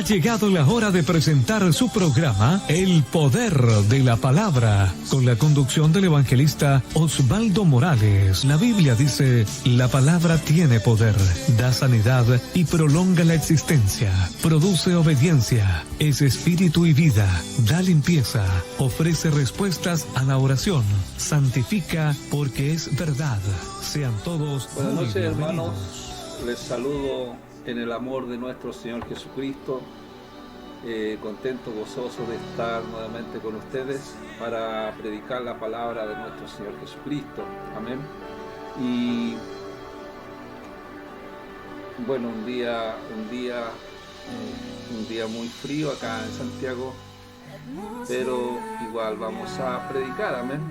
Llegado la hora de presentar su programa El Poder de la Palabra, con la conducción del evangelista Osvaldo Morales. La Biblia dice: la palabra tiene poder, da sanidad y prolonga la existencia, produce obediencia, es espíritu y vida, da limpieza, ofrece respuestas a la oración, santifica porque es verdad. Sean todos buenas muy noches, bienvenidos. hermanos. Les saludo en el amor de nuestro Señor Jesucristo. Contento, gozoso de estar nuevamente con ustedes para predicar la palabra de nuestro Señor Jesucristo. Amén. Y bueno, un día muy frío acá en Santiago, pero igual vamos a predicar. Amén.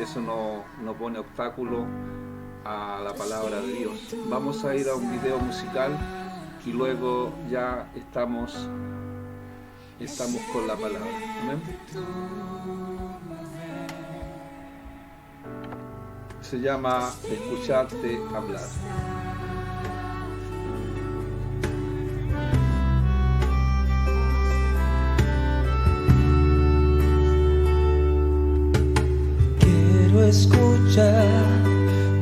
Eso no pone obstáculo a la palabra de Dios. Vamos a ir a un video musical y luego ya estamos con la palabra. Amén. Se llama Escucharte hablar. Quiero escuchar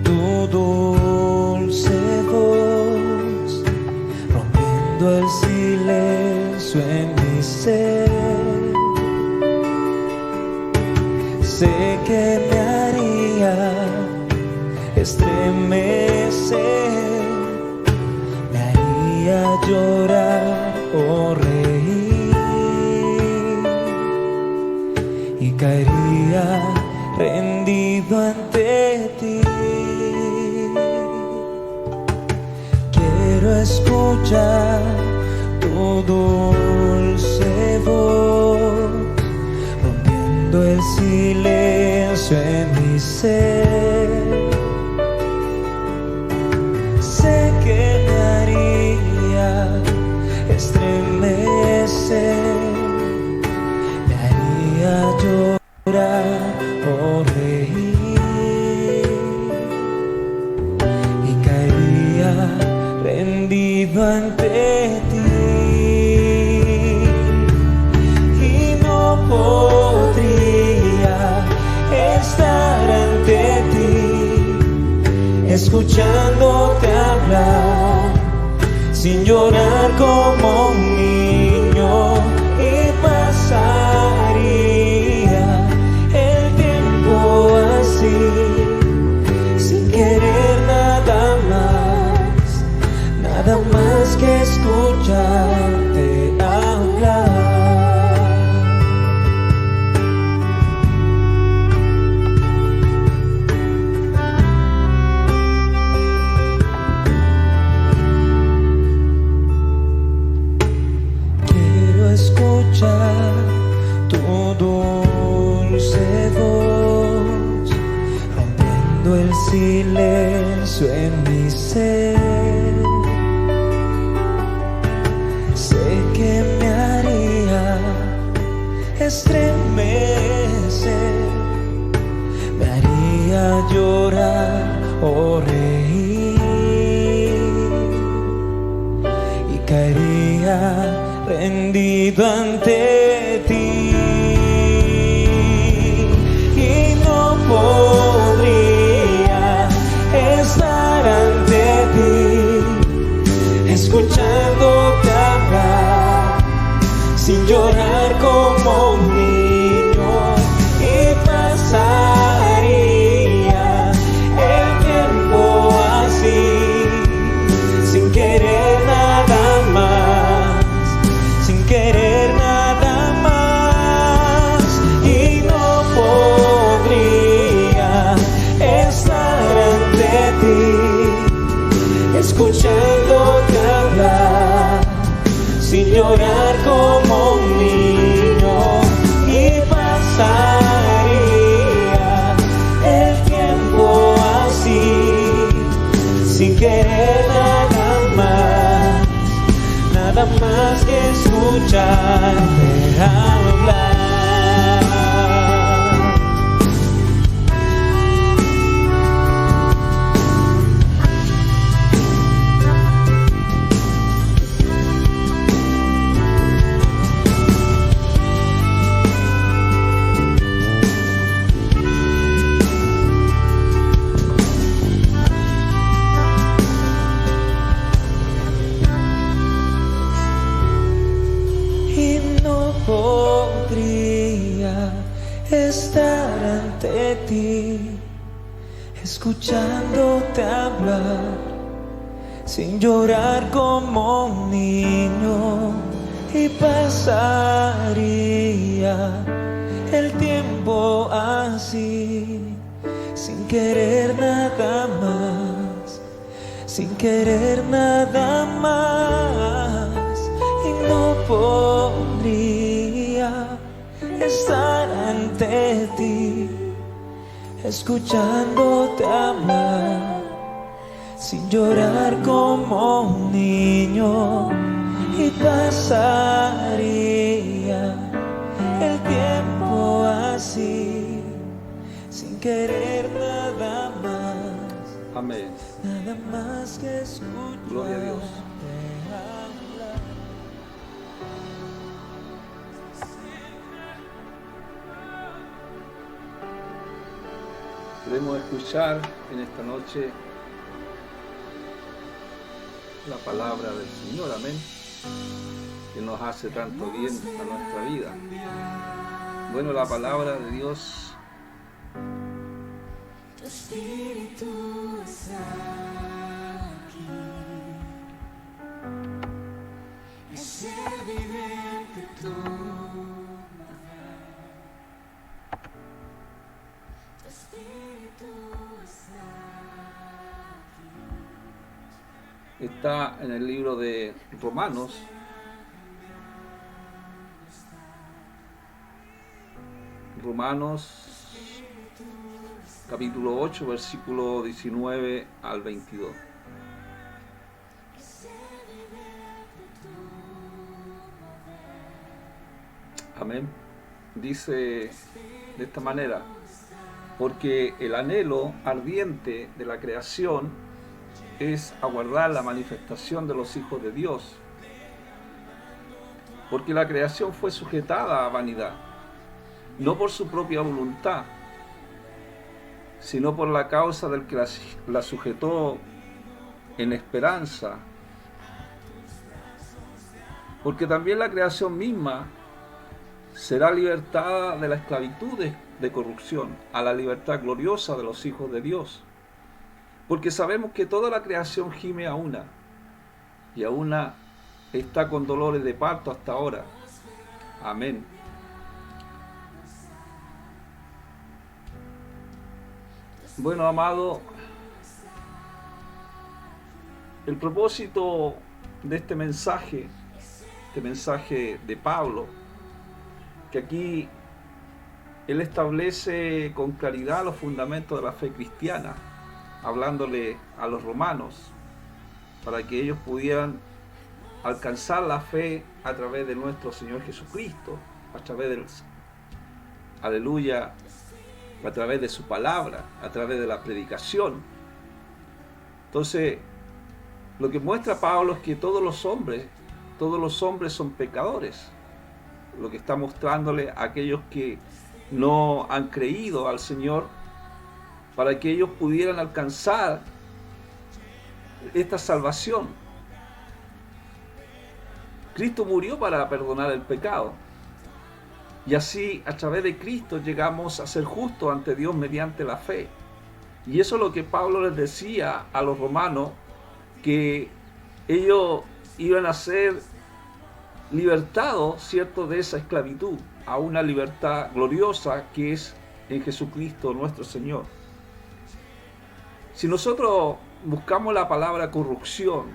tu dulce voz, rompiendo el silencio en mi ser. Sé que me haría estremecer, me haría llorar o reír y caería rendido ante ti. Quiero escuchar tu dulce voz, rompiendo el silencio en mi ser. Sé que me haría estremecer, me haría llorar o reír y caería rendido ante ti. Y no podría estar ante ti, escuchándote hablar, sin llorar como un niño, y pasaría el tiempo así, sin querer nada más que escucharte hablar. Quiero escuchar tu dulce voz, rompiendo el silencio en mi ser. Sé que me haría estremecer, me haría llorar o reír y caería rendido ante ti. Y no podría estar ante ti, escuchándote hablar, sin llorar como un niño, y pasaría el tiempo así, sin querer nada más, sin querer nada más que escucharte hablar. Estar ante ti, escuchándote hablar, sin llorar como un niño, y pasaría el tiempo así, sin querer nada más, sin querer nada más, y no podría estar ante ti, escuchándote hablar, sin llorar como un niño, y pasaría el tiempo así, sin querer nada más. Amén. Nada más que escuchar. Gloria a Dios. Queremos escuchar en esta noche la palabra del Señor, amén, que nos hace tanto bien a nuestra vida. Bueno, la palabra de Dios Tu espíritu está aquí, es evidente tu está en el libro de Romanos, capítulo 8, versículo 19 al 22. Amén. Dice de esta manera: porque el anhelo ardiente de la creación es aguardar la manifestación de los hijos de Dios, porque la creación fue sujetada a vanidad, no por su propia voluntad, sino por la causa del que la sujetó en esperanza, porque también la creación misma será libertada de la esclavitud de corrupción a la libertad gloriosa de los hijos de Dios. Porque sabemos que toda la creación gime a una, y a una está con dolores de parto hasta ahora. Amén. Bueno, amado, el propósito de este mensaje de Pablo, que aquí él establece con claridad los fundamentos de la fe cristiana, hablándole a los romanos, para que ellos pudieran alcanzar la fe a través de nuestro Señor Jesucristo, a través del, aleluya, a través de su palabra, a través de la predicación. Entonces, lo que muestra Pablo es que todos los hombres son pecadores. Lo que está mostrándole a aquellos que no han creído al Señor, para que ellos pudieran alcanzar esta salvación. Cristo murió para perdonar el pecado, y así a través de Cristo llegamos a ser justos ante Dios mediante la fe. Y eso es lo que Pablo les decía a los romanos, que ellos iban a ser libertados, ¿cierto?, de esa esclavitud a una libertad gloriosa que es en Jesucristo nuestro Señor. Si nosotros buscamos la palabra corrupción,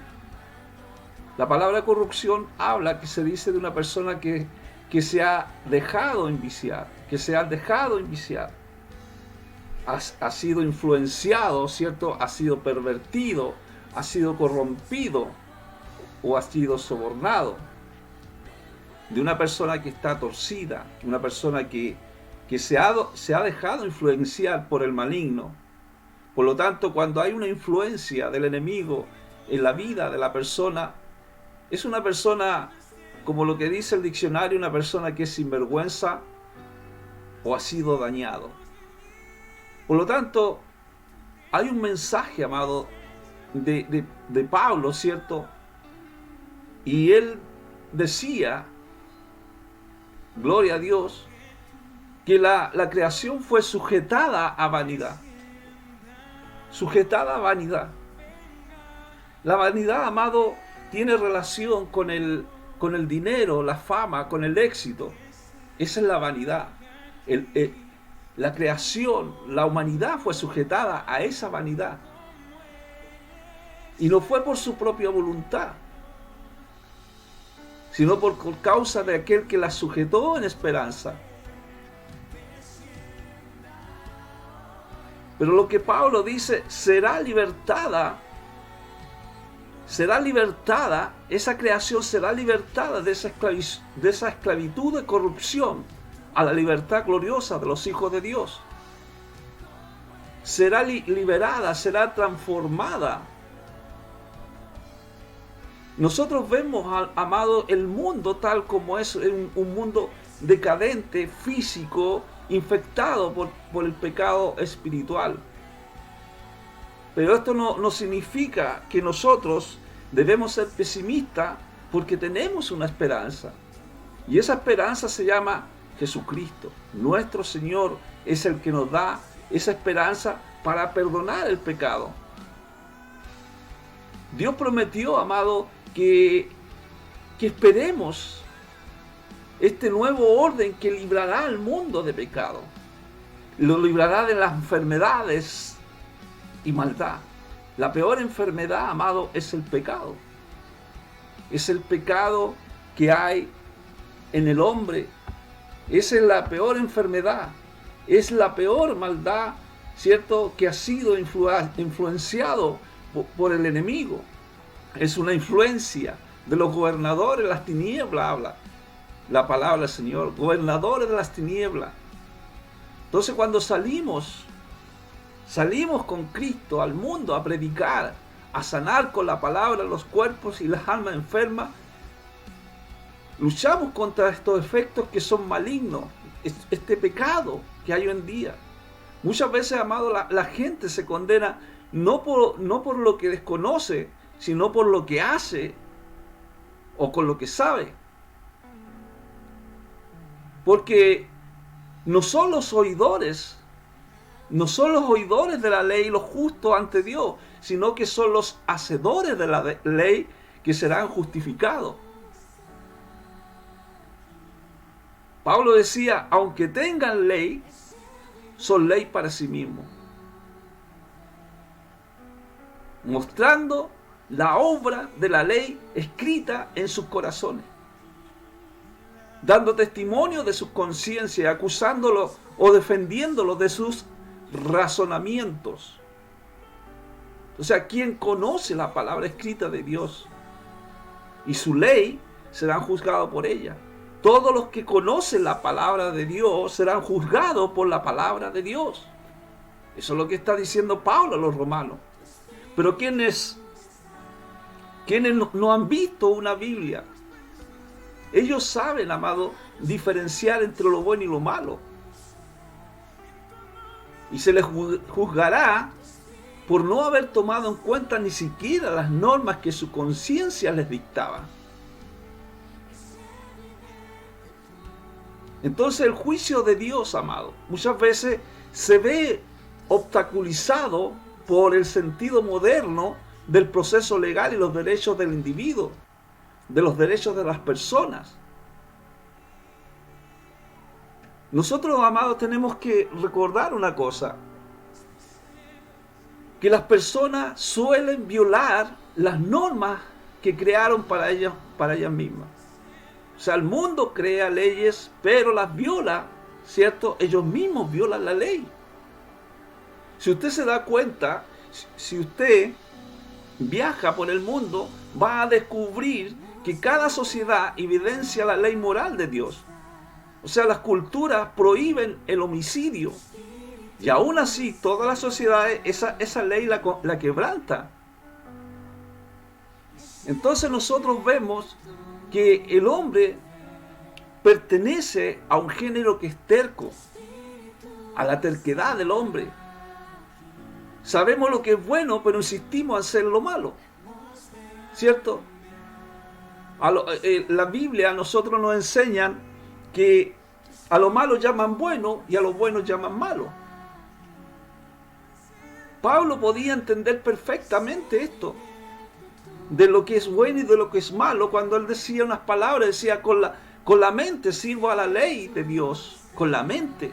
la palabra corrupción habla, que se dice de una persona que se ha dejado enviciar, ha sido influenciado, ¿cierto?, ha sido pervertido, ha sido corrompido o ha sido sobornado. de una persona que está torcida, una persona que se ha dejado influenciar por el maligno. Por lo tanto, cuando hay una influencia del enemigo en la vida de la persona, es una persona, como lo que dice el diccionario, una persona que es sinvergüenza o ha sido dañado. Por lo tanto, hay un mensaje, amado, de Pablo, ¿cierto? Y él decía, gloria a Dios, que la creación fue sujetada a vanidad. Sujetada a vanidad. La vanidad, amado, tiene relación con el dinero, la fama, con el éxito. Esa es la vanidad. La creación, la humanidad fue sujetada a esa vanidad. Y no fue por su propia voluntad, sino por causa de aquel que la sujetó en esperanza. Pero lo que Pablo dice, será libertada, esa creación será libertada de esa esclavitud de corrupción a la libertad gloriosa de los hijos de Dios. Será liberada, será transformada. Nosotros vemos, amado, el mundo tal como es, un mundo decadente, físico, infectado por el pecado espiritual. Pero esto no significa que nosotros debemos ser pesimistas, porque tenemos una esperanza. Y esa esperanza se llama Jesucristo. Nuestro Señor es el que nos da esa esperanza para perdonar el pecado. Dios prometió, amado, que esperemos este nuevo orden que librará al mundo de pecado. Lo librará de las enfermedades y maldad. La peor enfermedad, amado, es el pecado. Es el pecado que hay en el hombre. Esa es la peor enfermedad. Es la peor maldad, ¿cierto?, que ha sido influenciado por el enemigo. Es una influencia de los gobernadores de las tinieblas, habla la palabra del Señor, gobernadores de las tinieblas. Entonces, cuando salimos con Cristo al mundo a predicar, a sanar con la palabra los cuerpos y las almas enfermas, luchamos contra estos efectos que son malignos, este pecado que hay hoy en día. Muchas veces, amado, la gente se condena no por lo que desconoce, sino por lo que hace o con lo que sabe. Porque no son los oidores de la ley los justos ante Dios, sino que son los hacedores de la ley que serán justificados. Pablo decía, aunque tengan ley, son ley para sí mismos, mostrando la obra de la ley escrita en sus corazones, dando testimonio de sus conciencias, acusándolo o defendiéndolo de sus razonamientos. O sea, quien conoce la palabra escrita de Dios y su ley serán juzgados por ella. Todos los que conocen la palabra de Dios serán juzgados por la palabra de Dios. Eso es lo que está diciendo Pablo a los romanos. Pero quienes no han visto una Biblia, ellos saben, amado, diferenciar entre lo bueno y lo malo. Y se les juzgará por no haber tomado en cuenta ni siquiera las normas que su conciencia les dictaba. Entonces el juicio de Dios, amado, muchas veces se ve obstaculizado por el sentido moderno del proceso legal y los derechos del individuo, de los derechos de las personas. Nosotros, amados, tenemos que recordar una cosa, que las personas suelen violar las normas que crearon para ellas mismas. O sea, el mundo crea leyes, pero las viola, ¿cierto? Ellos mismos violan la ley. Si usted se da cuenta, si usted viaja por el mundo, va a descubrir que cada sociedad evidencia la ley moral de Dios. O sea, las culturas prohíben el homicidio. Y aún así, todas las sociedades esa ley la quebranta. Entonces nosotros vemos que el hombre pertenece a un género que es terco, a la terquedad del hombre. Sabemos lo que es bueno, pero insistimos en hacer lo malo, ¿cierto? La Biblia a nosotros nos enseñan que a lo malo llaman bueno y a lo bueno llaman malo. Pablo podía entender perfectamente esto, de lo que es bueno y de lo que es malo, cuando él decía unas palabras, decía, con la mente sirvo a la ley de Dios, con la mente.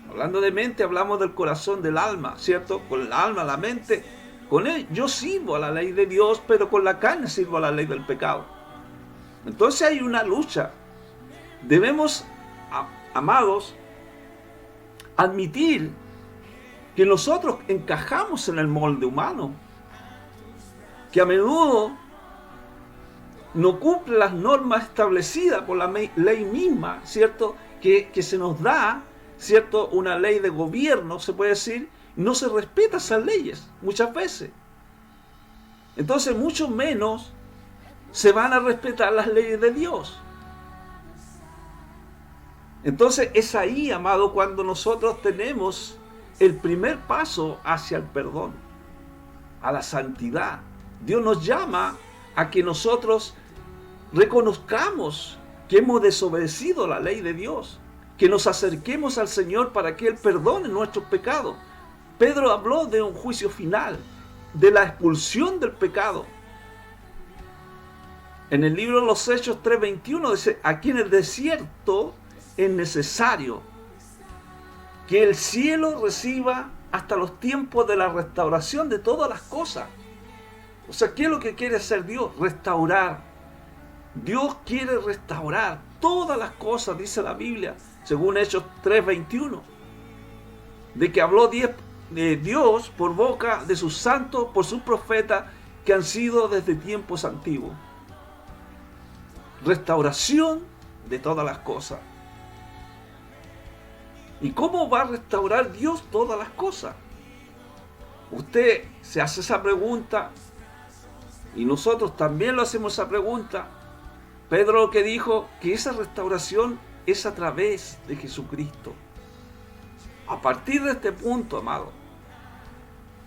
Hablando de mente, hablamos del corazón, del alma, ¿cierto? Con el alma, la mente, con él yo sirvo a la ley de Dios, pero con la carne sirvo a la ley del pecado. Entonces hay una lucha. Debemos, amados, admitir que nosotros encajamos en el molde humano, que a menudo no cumple las normas establecidas por la ley misma, ¿cierto? Que se nos da, ¿cierto? Una ley de gobierno, se puede decir, no se respeta esas leyes muchas veces. Entonces, mucho menos se van a respetar las leyes de Dios. Entonces, es ahí, amado, cuando nosotros tenemos el primer paso hacia el perdón, a la santidad. Dios nos llama a que nosotros reconozcamos que hemos desobedecido la ley de Dios, que nos acerquemos al Señor para que Él perdone nuestros pecados. Pedro habló de un juicio final, de la expulsión del pecado. En el libro de los Hechos 3:21 dice, aquí en el desierto es necesario que el cielo reciba hasta los tiempos de la restauración de todas las cosas. O sea, ¿qué es lo que quiere hacer Dios? Restaurar. Dios quiere restaurar todas las cosas, dice la Biblia, según Hechos 3:21, de que habló Dios por boca de sus santos, por sus profetas, que han sido desde tiempos antiguos. Restauración de todas las cosas. ¿Y cómo va a restaurar Dios todas las cosas? Usted se hace esa pregunta y nosotros también lo hacemos esa pregunta. Pedro lo que dijo, que esa restauración es a través de Jesucristo. A partir de este punto, amado,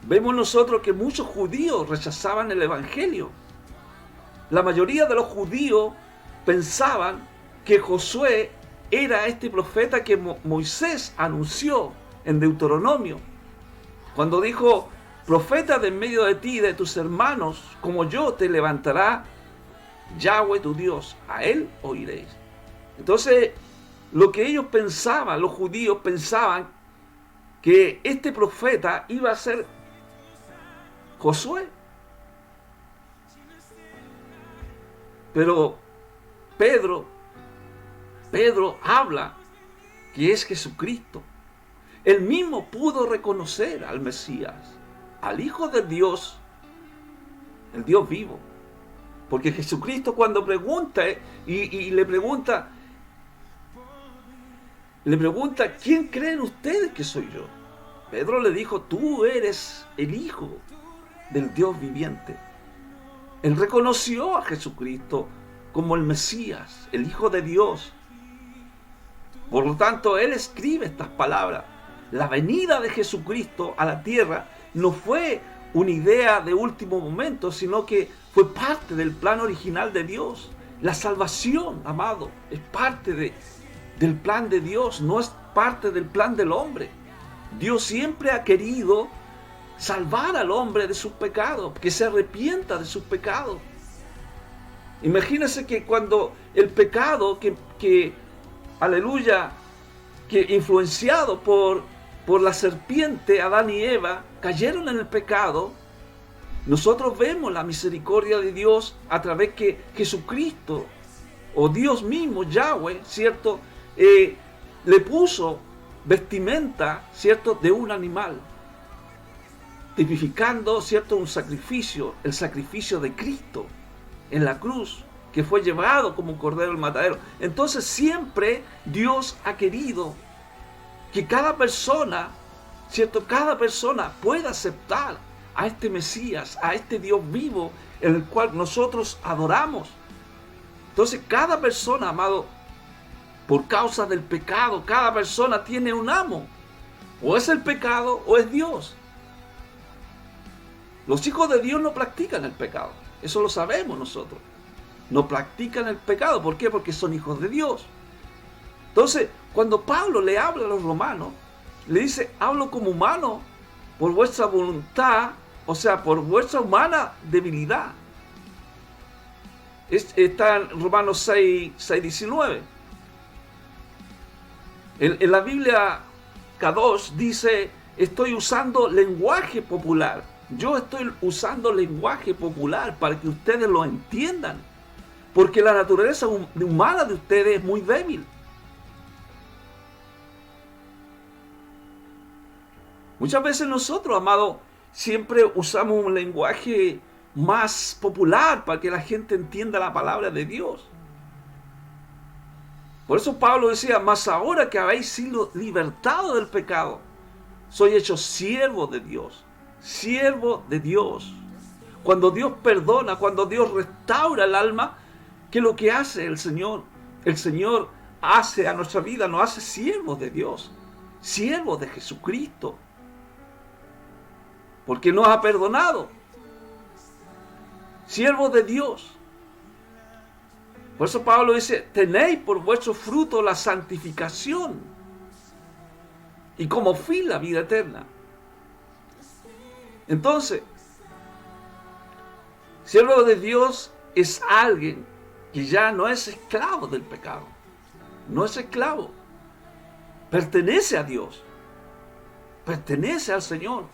vemos nosotros que muchos judíos rechazaban el Evangelio. La mayoría de los judíos pensaban que Josué era este profeta que Moisés anunció en Deuteronomio, cuando dijo, profeta de en medio de ti y de tus hermanos, como yo te levantará Yahweh tu Dios, a él oiréis. Entonces, lo que ellos pensaban, los judíos pensaban que este profeta iba a ser Josué. Pero Pedro habla que es Jesucristo. Él mismo pudo reconocer al Mesías, al Hijo de Dios, el Dios vivo. Porque Jesucristo cuando pregunta y le pregunta, ¿quién creen ustedes que soy yo? Pedro le dijo, tú eres el Hijo del Dios viviente. Él reconoció a Jesucristo como el Mesías, el Hijo de Dios. Por lo tanto, él escribe estas palabras. La venida de Jesucristo a la tierra no fue una idea de último momento, sino que fue parte del plan original de Dios. La salvación, amado, es parte del plan de Dios, no es parte del plan del hombre. Dios siempre ha querido salvar al hombre de sus pecados, que se arrepienta de sus pecados. Imagínense que cuando el pecado aleluya, que influenciado por la serpiente, Adán y Eva, cayeron en el pecado, nosotros vemos la misericordia de Dios a través que Jesucristo, o Dios mismo, Yahweh, ¿cierto? Le puso vestimenta, ¿cierto?, de un animal, tipificando, ¿cierto?, un sacrificio, el sacrificio de Cristo en la cruz, que fue llevado como un cordero al matadero. Entonces siempre Dios ha querido que cada persona, ¿cierto? Cada persona pueda aceptar a este Mesías, a este Dios vivo en el cual nosotros adoramos. Entonces cada persona, amado, por causa del pecado, cada persona tiene un amo. O es el pecado o es Dios. Los hijos de Dios no practican el pecado. Eso lo sabemos nosotros. No practican el pecado. ¿Por qué? Porque son hijos de Dios. Entonces, cuando Pablo le habla a los romanos, le dice, hablo como humano por vuestra voluntad, o sea, por vuestra humana debilidad. Está en Romanos 6:19. En la Biblia K2 dice, estoy usando lenguaje popular. Yo estoy usando lenguaje popular para que ustedes lo entiendan. Porque la naturaleza humana de ustedes es muy débil. Muchas veces nosotros, amados, siempre usamos un lenguaje más popular para que la gente entienda la palabra de Dios. Por eso Pablo decía, mas ahora que habéis sido libertados del pecado, soy hecho siervo de Dios. Siervo de Dios. Cuando Dios perdona, cuando Dios restaura el alma, ¿qué es lo que hace el Señor? El Señor hace a nuestra vida, nos hace siervos de Dios, siervos de Jesucristo. Porque nos ha perdonado. Siervos de Dios. Por eso Pablo dice, tenéis por vuestro fruto la santificación y como fin la vida eterna. Entonces, siervo de Dios es alguien que ya no es esclavo del pecado. No es esclavo. Pertenece a Dios. Pertenece al Señor.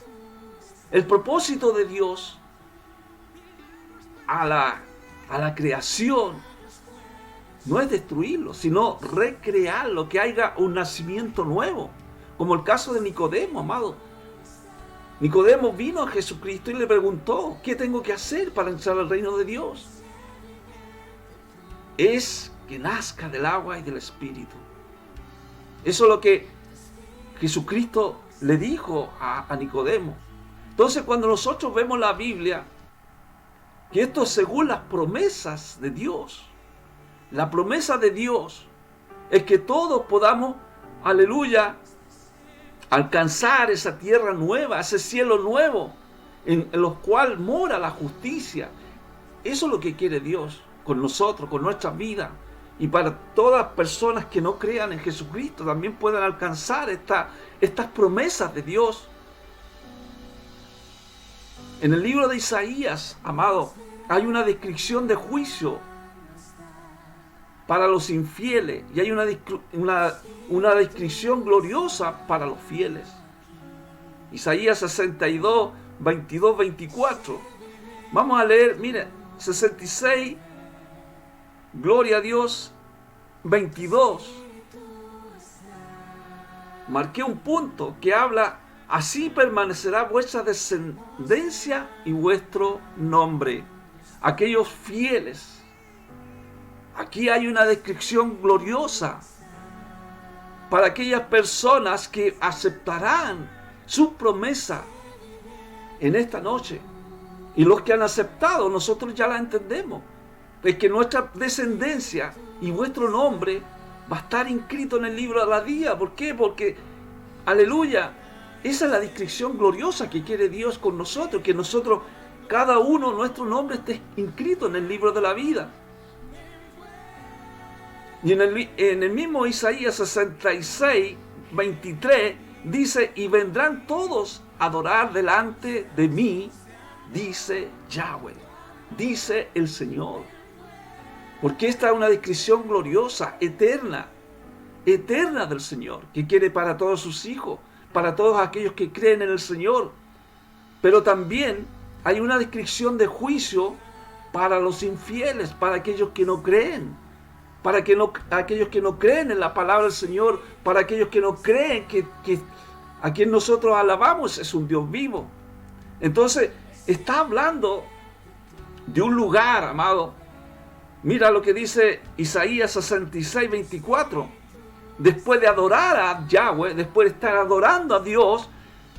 El propósito de Dios a la creación no es destruirlo, sino recrearlo, que haya un nacimiento nuevo. Como el caso de Nicodemo, amado. Nicodemo vino a Jesucristo y le preguntó, ¿qué tengo que hacer para entrar al reino de Dios? Es que nazca del agua y del Espíritu. Eso es lo que Jesucristo le dijo a Nicodemo. Entonces, cuando nosotros vemos la Biblia, que esto es según las promesas de Dios. La promesa de Dios es que todos podamos, aleluya, alcanzar esa tierra nueva, ese cielo nuevo, en los cuales mora la justicia. Eso es lo que quiere Dios con nosotros, con nuestra vida. Y para todas las personas que no crean en Jesucristo, también puedan alcanzar estas promesas de Dios. En el libro de Isaías, amado, hay una descripción de juicio para los infieles y hay una descripción gloriosa para los fieles. Isaías 62, 22, 24. Vamos a leer, mire, 66, gloria a Dios, 22. Marqué un punto que habla, así permanecerá vuestra descendencia y vuestro nombre. Aquellos fieles. Aquí hay una descripción gloriosa para aquellas personas que aceptarán su promesa en esta noche. Y los que han aceptado, nosotros ya la entendemos. Es que nuestra descendencia y vuestro nombre va a estar inscrito en el libro de la vida. ¿Por qué? Porque, aleluya, esa es la descripción gloriosa que quiere Dios con nosotros, que nosotros, cada uno, nuestro nombre esté inscrito en el libro de la vida. Y en el mismo Isaías 66, 23, dice, y vendrán todos a adorar delante de mí, dice Yahweh, dice el Señor. Porque esta es una descripción gloriosa, eterna del Señor, que quiere para todos sus hijos, para todos aquellos que creen en el Señor. Pero también hay una descripción de juicio para los infieles, para aquellos que no creen. Para aquellos que no creen en la palabra del Señor, para aquellos que no creen que a quien nosotros alabamos es un Dios vivo. Entonces, está hablando de un lugar, amado, Mira lo que dice Isaías 66, 24. Después de adorar a Yahweh, después de estar adorando a Dios,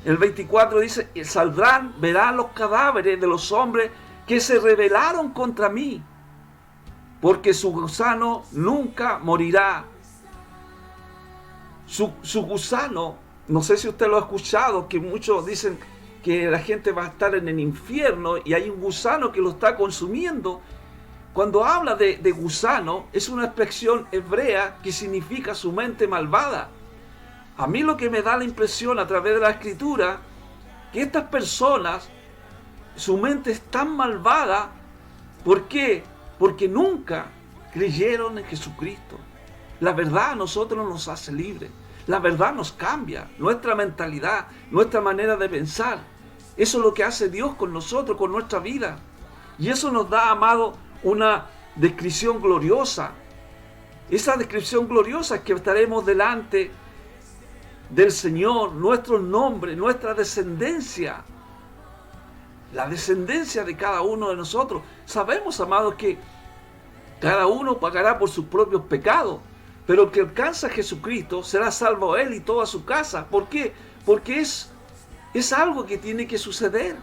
el 24 dice, saldrán, verán los cadáveres de los hombres que se rebelaron contra mí, porque su gusano nunca morirá. Su gusano, no sé si usted lo ha escuchado, que muchos dicen que la gente va a estar en el infierno y hay un gusano que lo está consumiendo. Cuando habla de gusano, es una expresión hebrea que significa su mente malvada. A mí lo que me da la impresión a través de la Escritura, que estas personas, su mente es tan malvada. ¿Por qué? Porque nunca creyeron en Jesucristo. La verdad a nosotros nos hace libres. La verdad nos cambia nuestra mentalidad, nuestra manera de pensar. Eso es lo que hace Dios con nosotros, con nuestra vida. Y eso nos da, amado, una descripción gloriosa. Esa descripción gloriosa es que estaremos delante del Señor, nuestro nombre, nuestra descendencia, la descendencia de cada uno de nosotros. Sabemos, amados, que cada uno pagará por sus propios pecados, pero el que alcanza a Jesucristo será salvo él y toda su casa. ¿Por qué? Porque es algo que tiene que suceder.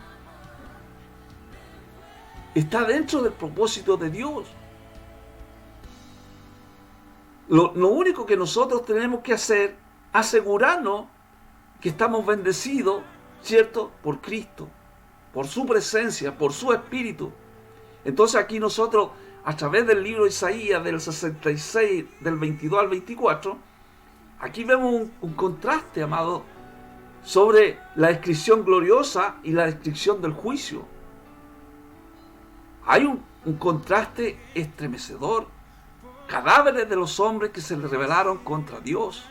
Está dentro del propósito de Dios. Lo único que nosotros tenemos que hacer, asegurarnos que estamos bendecidos, ¿cierto? Por Cristo, por su presencia, por su Espíritu. Entonces aquí nosotros, a través del libro de Isaías, del 66, del 22 al 24, aquí vemos un contraste, amado, sobre la descripción gloriosa y la descripción del juicio. Hay un contraste estremecedor. Cadáveres de los hombres que se le rebelaron contra Dios.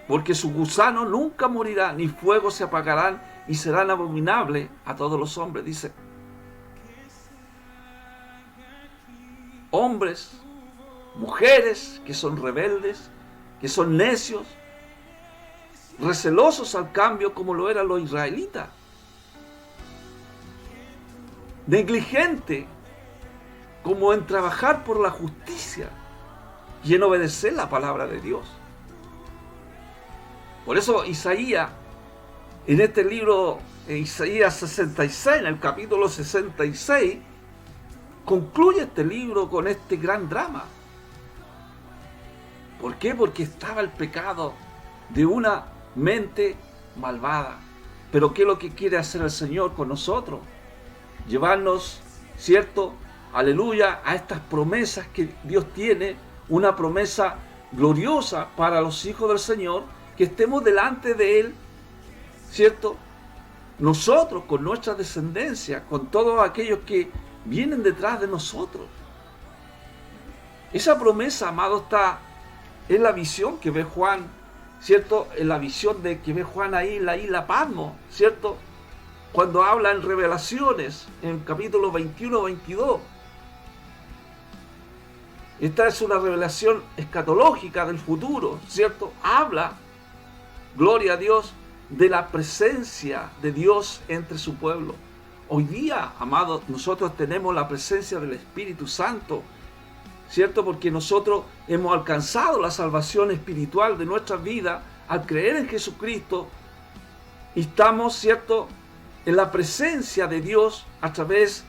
Porque su gusano nunca morirá, ni fuego se apagarán, y serán abominables a todos los hombres. Dice, hombres, mujeres que son rebeldes, que son necios, recelosos al cambio como lo eran los israelitas. Negligente como en trabajar por la justicia y en obedecer la palabra de Dios. Por eso Isaías, en este libro, Isaías 66, en el capítulo 66, concluye este libro con este gran drama. ¿Por qué? Porque estaba el pecado de una mente malvada. Pero ¿qué es lo que quiere hacer el Señor con nosotros? Llevarnos, ¿cierto?, aleluya, a estas promesas que Dios tiene, una promesa gloriosa para los hijos del Señor, que estemos delante de Él, ¿cierto? Nosotros, con nuestra descendencia, con todos aquellos que vienen detrás de nosotros. Esa promesa, amado, está en la visión que ve Juan, ¿cierto? En la visión que ve Juan ahí en la isla Patmos, ¿cierto? Cuando habla en Revelaciones, en capítulo 21-22. Esta es una revelación escatológica del futuro, ¿cierto? Habla, gloria a Dios, de la presencia de Dios entre su pueblo. Hoy día, amados, nosotros tenemos la presencia del Espíritu Santo, ¿cierto? Porque nosotros hemos alcanzado la salvación espiritual de nuestra vida al creer en Jesucristo y estamos, ¿cierto?, en la presencia de Dios a través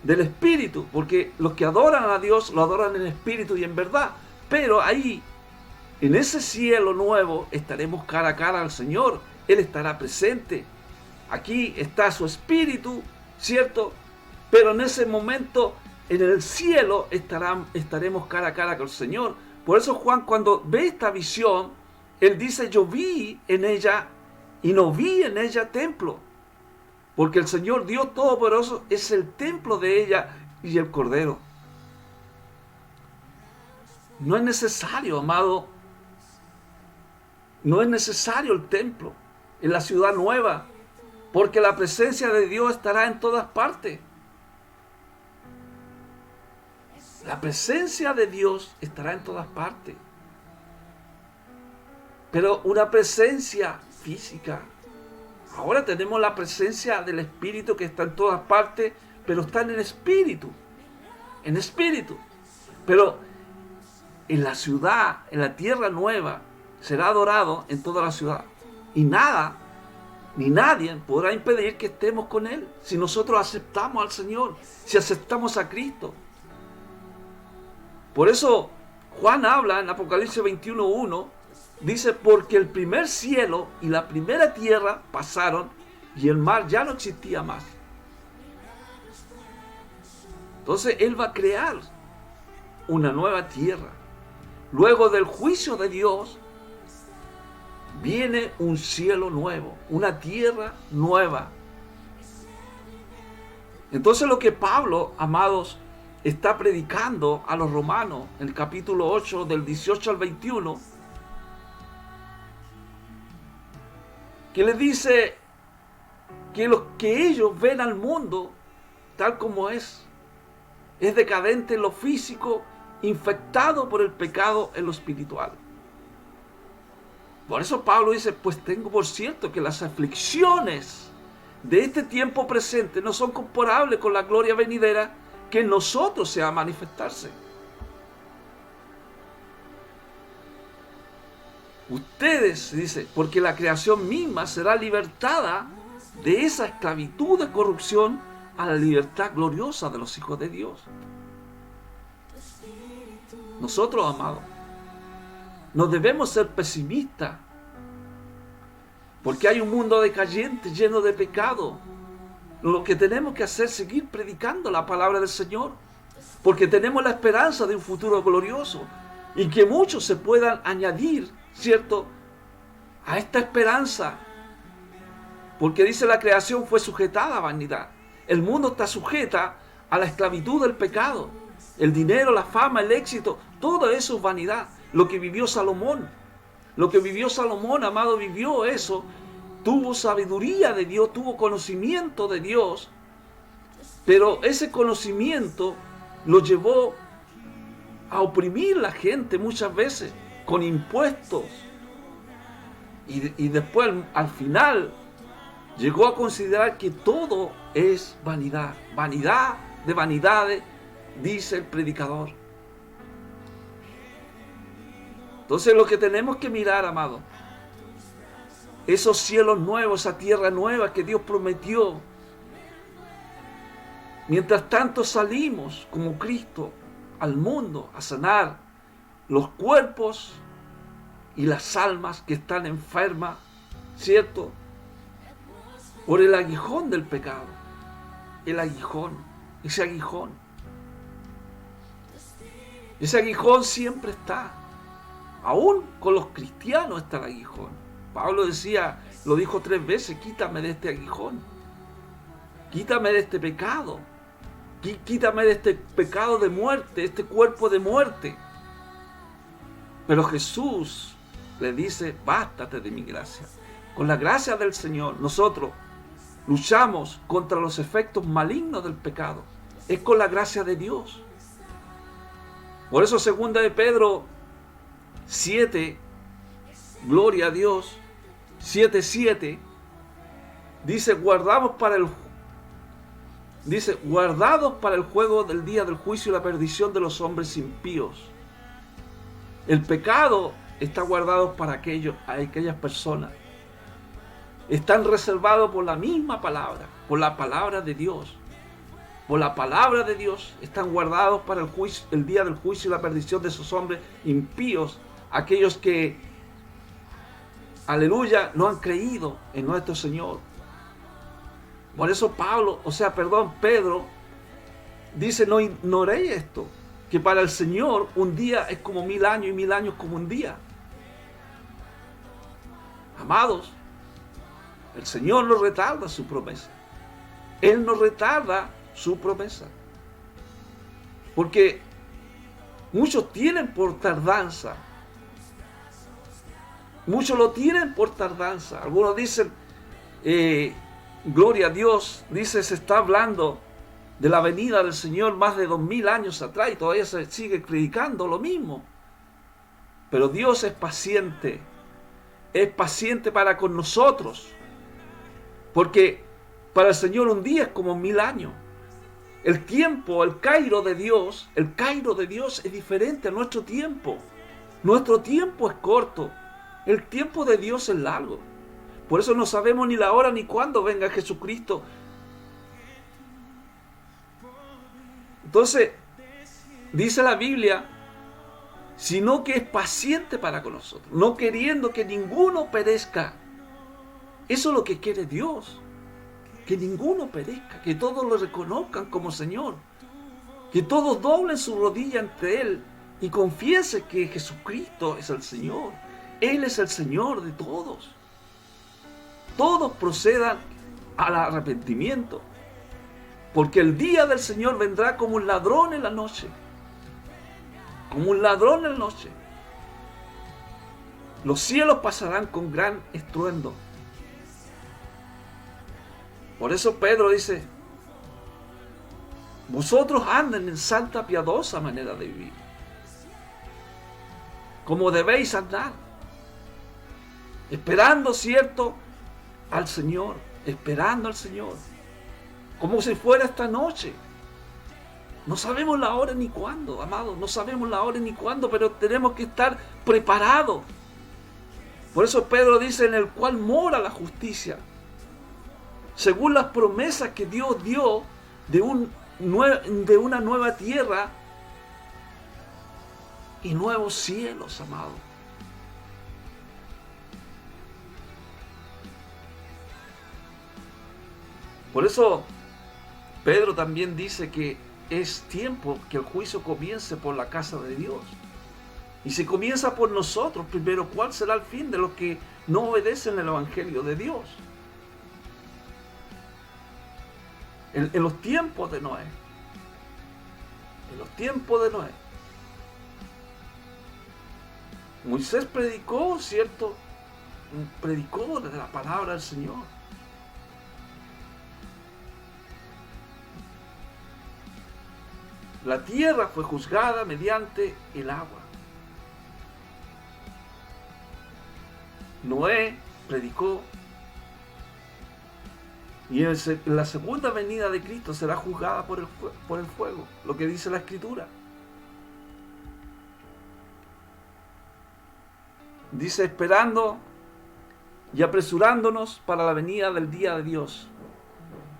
del Espíritu, porque los que adoran a Dios lo adoran en espíritu y en verdad. Pero ahí, en ese cielo nuevo, estaremos cara a cara al Señor. Él estará presente. Aquí está su Espíritu, ¿cierto? Pero en ese momento, en el cielo, estaremos cara a cara con el Señor. Por eso Juan, cuando ve esta visión, él dice, yo vi en ella y no vi en ella templo. Porque el Señor Dios Todopoderoso es el templo de ella y el Cordero. No es necesario, amado, no es necesario el templo en la ciudad nueva, porque la presencia de Dios estará en todas partes. La presencia de Dios estará en todas partes. Pero una presencia física. Ahora tenemos la presencia del Espíritu que está en todas partes, pero está en el Espíritu. en espíritu. Pero en la ciudad, en la tierra nueva, será adorado en toda la ciudad. Y nada, ni nadie podrá impedir que estemos con Él. Si nosotros aceptamos al Señor, si aceptamos a Cristo. Por eso Juan habla en Apocalipsis 21:1, dice, porque el primer cielo y la primera tierra pasaron y el mar ya no existía más. Entonces Él va a crear una nueva tierra. Luego del juicio de Dios, viene un cielo nuevo, una tierra nueva. Entonces lo que Pablo, amados, está predicando a los romanos en el capítulo 8, del 18 al 21, que les dice que ellos ven al mundo tal como es decadente en lo físico, infectado por el pecado en lo espiritual. Por eso Pablo dice, pues tengo por cierto que las aflicciones de este tiempo presente no son comparables con la gloria venidera que en nosotros se va a manifestarse. Ustedes, dice, porque la creación misma será libertada de esa esclavitud de corrupción a la libertad gloriosa de los hijos de Dios. Nosotros, amados, no debemos ser pesimistas, porque hay un mundo decayente, lleno de pecado. Lo que tenemos que hacer es seguir predicando la palabra del Señor, porque tenemos la esperanza de un futuro glorioso, y que muchos se puedan añadir, ¿cierto?, a esta esperanza, porque dice la creación fue sujetada a vanidad. El mundo está sujeta a la esclavitud del pecado. El dinero, la fama, el éxito, todo eso es vanidad. Lo que vivió Salomón, amado, vivió eso. Tuvo sabiduría de Dios, tuvo conocimiento de Dios, pero ese conocimiento lo llevó a oprimir a la gente muchas veces con impuestos. Y después, al final, llegó a considerar que todo es vanidad. Vanidad de vanidades, dice el predicador. Entonces lo que tenemos que mirar, amado, esos cielos nuevos, esa tierra nueva que Dios prometió. Mientras tanto salimos como Cristo al mundo a sanar los cuerpos y las almas que están enfermas, ¿cierto?, por el aguijón del pecado. El aguijón, ese aguijón. Ese aguijón siempre está. Aún con los cristianos está el aguijón. Pablo decía, lo dijo 3 veces, quítame de este aguijón. Quítame de este pecado. Quítame de este pecado de muerte, este cuerpo de muerte. Pero Jesús le dice, bástate de mi gracia. Con la gracia del Señor, nosotros luchamos contra los efectos malignos del pecado. Es con la gracia de Dios. Por eso 2 de Pedro 7, gloria a Dios, 7:7, dice, guardados para el juego del día del juicio y la perdición de los hombres impíos. El pecado está guardado para aquellas personas. Están reservados por la misma palabra, por la palabra de Dios. Por la palabra de Dios están guardados para el día del juicio y la perdición de esos hombres impíos, aquellos que, aleluya, no han creído en nuestro Señor. Por eso Pedro dice, no ignoréis esto, que para el Señor un día es como 1000 años y 1000 años como un día. Amados, el Señor no retarda su promesa. Él no retarda su promesa. Porque muchos tienen por tardanza. Muchos lo tienen por tardanza. Algunos dicen, gloria a Dios, dice, se está hablando de la venida del Señor más de 2000 años atrás y todavía se sigue predicando lo mismo. Pero Dios es paciente para con nosotros, porque para el Señor un día es como 1000 años El tiempo, el Cairo de Dios es diferente a nuestro tiempo. Nuestro tiempo es corto. El tiempo de Dios es largo. Por eso no sabemos ni la hora ni cuándo venga Jesucristo. Entonces, dice la Biblia, sino que es paciente para con nosotros, no queriendo que ninguno perezca. Eso es lo que quiere Dios, que ninguno perezca, que todos lo reconozcan como Señor, que todos doblen su rodilla ante Él y confiesen que Jesucristo es el Señor. Él es el Señor de todos. Todos procedan al arrepentimiento, porque el día del Señor vendrá como un ladrón en la noche. Como un ladrón en la noche. Los cielos pasarán con gran estruendo. Por eso Pedro dice, vosotros anden en santa piadosa manera de vivir, como debéis andar, esperando, ¿cierto?, al Señor, esperando al Señor, como si fuera esta noche. No sabemos la hora ni cuándo, amados, no sabemos la hora ni cuándo, pero tenemos que estar preparados. Por eso Pedro dice, en el cual mora la justicia, según las promesas que Dios dio de una nueva tierra y nuevos cielos, amados. Por eso Pedro también dice que es tiempo que el juicio comience por la casa de Dios. Y si comienza por nosotros primero, ¿cuál será el fin de los que no obedecen el Evangelio de Dios? En los tiempos de Noé. En los tiempos de Noé. Moisés predicó, ¿cierto? Predicó de la palabra del Señor. La tierra fue juzgada mediante el agua. Noé predicó. Y en la segunda venida de Cristo será juzgada por el fuego, lo que dice la Escritura. Dice, esperando y apresurándonos para la venida del día de Dios,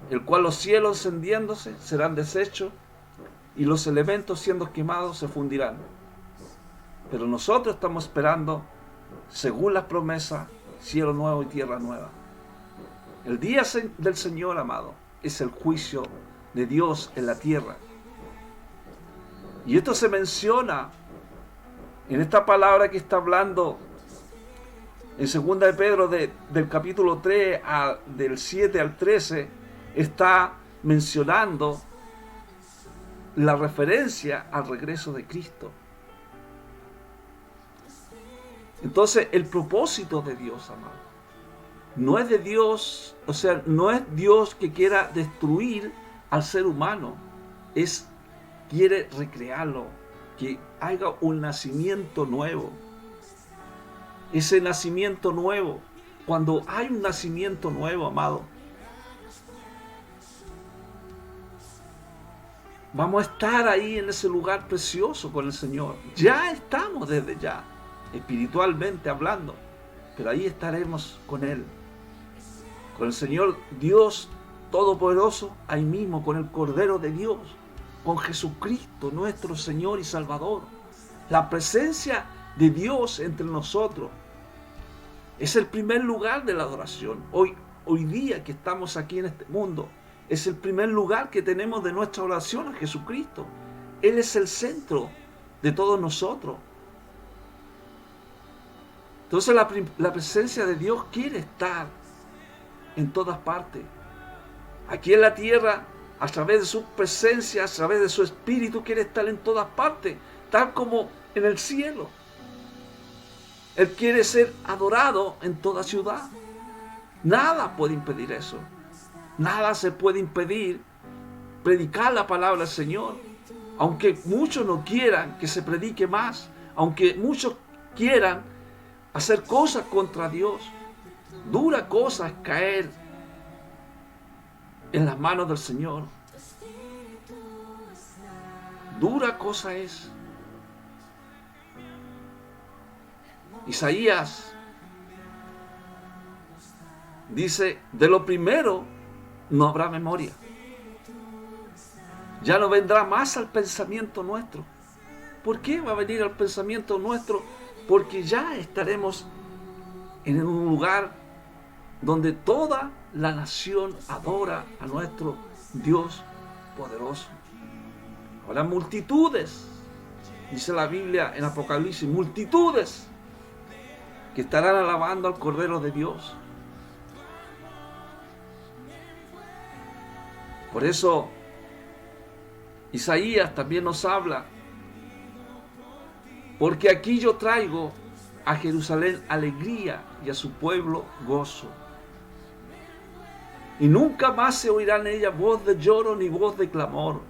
el cual los cielos encendiéndose serán deshechos y los elementos siendo quemados se fundirán. Pero nosotros estamos esperando, según las promesas, cielo nuevo y tierra nueva. El día del Señor, amado, es el juicio de Dios en la tierra. Y esto se menciona en esta palabra que está hablando en 2 de Pedro del capítulo 3 del 7 al 13, está mencionando la referencia al regreso de Cristo. Entonces, el propósito de Dios, amado, no es de Dios, o sea, no es Dios que quiera destruir al ser humano, quiere recrearlo, que haga un nacimiento nuevo. Ese nacimiento nuevo, cuando hay un nacimiento nuevo, amado, vamos a estar ahí en ese lugar precioso con el Señor. Ya estamos desde ya, espiritualmente hablando, pero ahí estaremos con Él, con el Señor Dios Todopoderoso, ahí mismo con el Cordero de Dios, con Jesucristo, nuestro Señor y Salvador. La presencia de Dios entre nosotros es el primer lugar de la adoración. Hoy día que estamos aquí en este mundo, es el primer lugar que tenemos de nuestra oración a Jesucristo. Él es el centro de todos nosotros. Entonces la presencia de Dios quiere estar en todas partes. Aquí en la tierra, a través de su presencia, a través de su Espíritu, quiere estar en todas partes, tal como en el cielo. Él quiere ser adorado en toda ciudad. Nada puede impedir eso. Nada se puede impedir predicar la palabra del Señor. Aunque muchos no quieran que se predique más, aunque muchos quieran hacer cosas contra Dios, dura cosa es caer en las manos del Señor. Dura cosa es. Isaías dice, de lo primero no habrá memoria. Ya no vendrá más al pensamiento nuestro. ¿Por qué va a venir al pensamiento nuestro? Porque ya estaremos en un lugar donde toda la nación adora a nuestro Dios poderoso. Habrá multitudes, dice la Biblia en Apocalipsis, multitudes que estarán alabando al Cordero de Dios. Por eso Isaías también nos habla, porque aquí yo traigo a Jerusalén alegría y a su pueblo gozo. Y nunca más se oirá en ella voz de lloro ni voz de clamor.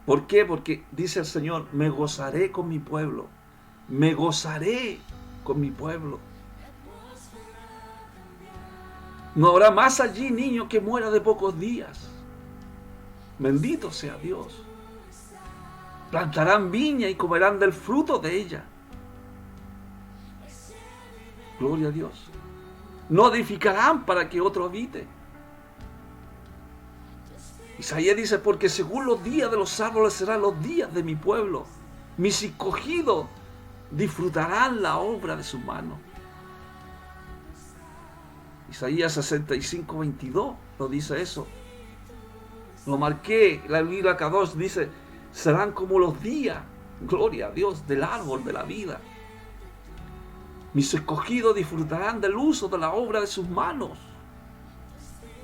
¿Por qué? Porque dice el Señor, me gozaré con mi pueblo, me gozaré con mi pueblo. No habrá más allí niño que muera de pocos días. Bendito sea Dios. Plantarán viña y comerán del fruto de ella. Gloria a Dios. No edificarán para que otro habite. Isaías dice, porque según los días de los árboles serán los días de mi pueblo. Mis escogidos disfrutarán la obra de sus manos. Isaías 65, 22 lo dice eso. Lo marqué, la Biblia Kadosh dice, serán como los días, gloria a Dios, del árbol de la vida. Mis escogidos disfrutarán del uso de la obra de sus manos.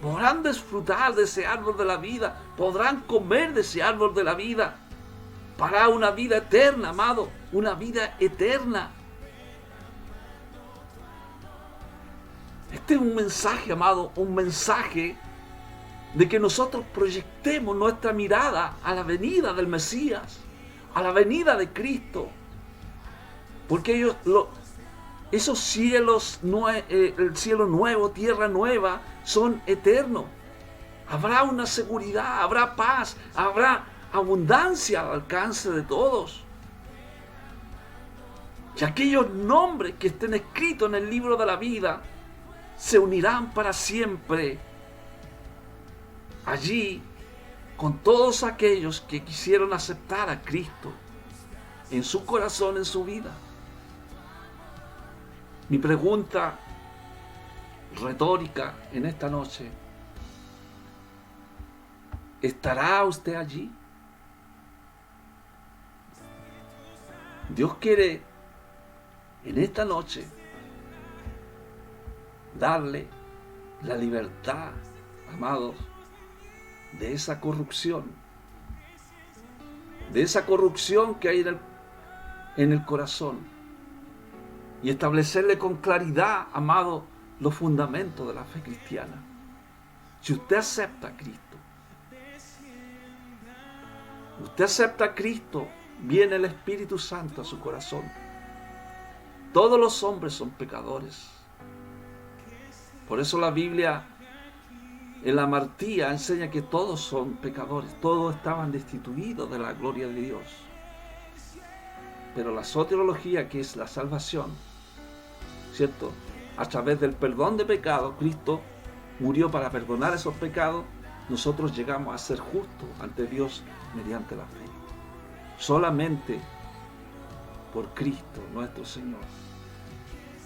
Podrán disfrutar de ese árbol de la vida, podrán comer de ese árbol de la vida, para una vida eterna, amado, una vida eterna. Este es un mensaje, amado, un mensaje de que nosotros proyectemos nuestra mirada a la venida del Mesías, a la venida de Cristo, porque esos cielos, el cielo nuevo, tierra nueva, son eternos. Habrá una seguridad, habrá paz, habrá abundancia al alcance de todos. Y aquellos nombres que estén escritos en el libro de la vida se unirán para siempre allí con todos aquellos que quisieron aceptar a Cristo en su corazón, en su vida. Mi pregunta retórica en esta noche, ¿estará usted allí? Dios quiere en esta noche darle la libertad, amados, de esa corrupción que hay en el corazón, y establecerle con claridad, amado, los fundamentos de la fe cristiana. Si usted acepta a Cristo, viene el Espíritu Santo a su corazón. Todos los hombres son pecadores. Por eso la Biblia en la Martía enseña que todos son pecadores, todos estaban destituidos de la gloria de Dios. Pero la soteriología, que es la salvación, ¿cierto? A través del perdón de pecados, Cristo murió para perdonar esos pecados. Nosotros llegamos a ser justos ante Dios mediante la fe. Solamente por Cristo nuestro Señor.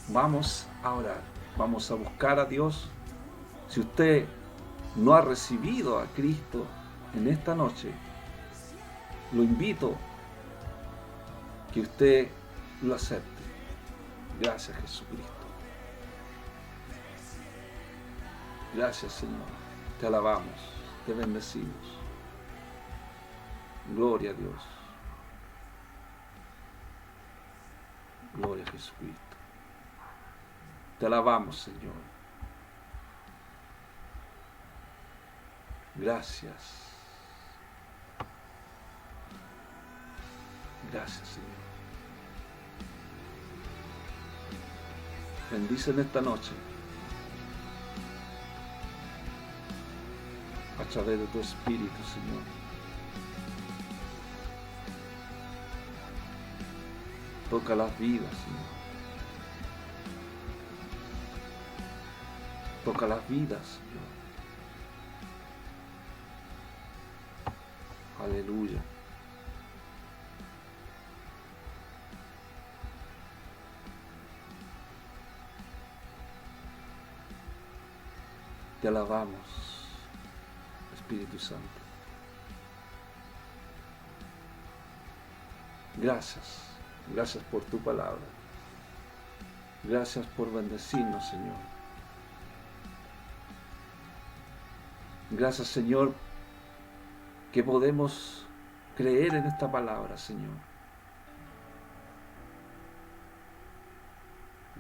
Vamos a orar, vamos a buscar a Dios. Si usted no ha recibido a Cristo en esta noche, lo invito que usted lo acepte. Gracias, Jesucristo. Gracias, Señor. Te alabamos, te bendecimos. Gloria a Dios. Gloria a Jesucristo. Te alabamos, Señor. Gracias. Gracias, Señor. Bendice en esta noche a través de tu Espíritu, Señor. Toca las vidas, Señor. Toca las vidas, Señor. Aleluya. Te alabamos, Espíritu Santo. Gracias, gracias por tu palabra. Gracias por bendecirnos, Señor. Gracias, Señor, que podemos creer en esta palabra, Señor.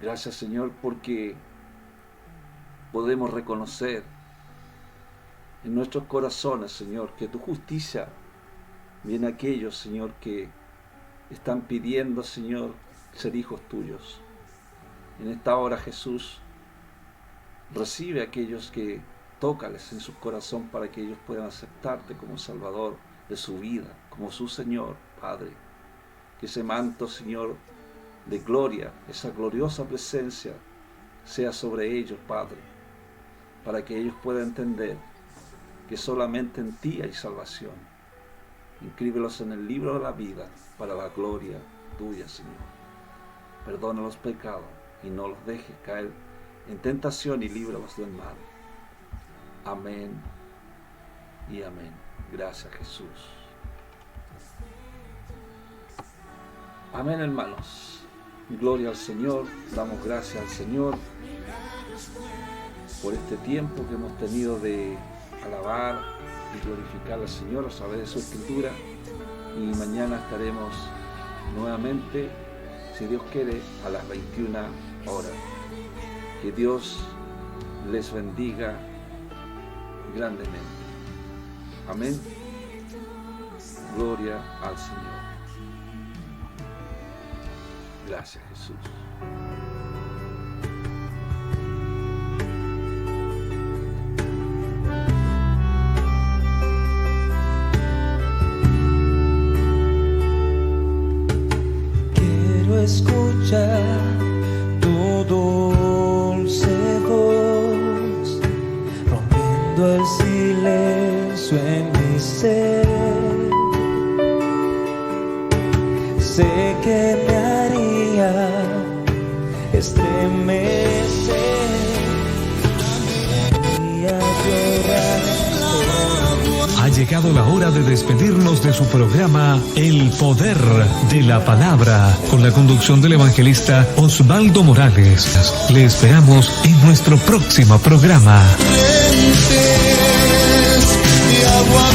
Gracias, Señor, porque podemos reconocer en nuestros corazones, Señor, que tu justicia viene a aquellos, Señor, que están pidiendo, Señor, ser hijos tuyos. En esta hora, Jesús, recibe a aquellos que tócales en su corazón para que ellos puedan aceptarte como Salvador de su vida, como su Señor, Padre. Que ese manto, Señor, de gloria, esa gloriosa presencia, sea sobre ellos, Padre, para que ellos puedan entender que solamente en ti hay salvación. Inscríbelos en el libro de la vida para la gloria tuya, Señor. Perdona los pecados y no los dejes caer en tentación y líbralos del mal. Amén y amén. Gracias, Jesús. Amén, hermanos. Gloria al Señor. Damos gracias al Señor por este tiempo que hemos tenido de alabar y glorificar al Señor a través de su Escritura. Y mañana estaremos nuevamente, si Dios quiere, a las 21 horas. Que Dios les bendiga grandemente. Amén. Gloria al Señor. Gracias, Jesús. Quiero escuchar tu dulce voz, rompiendo el silencio en mi ser. Sé que me haría estremecer y a llorar. Ha llegado la hora de despedirnos de su programa El Poder de la Palabra, con la conducción del evangelista Osvaldo Morales. Le esperamos en nuestro próximo programa. Y agua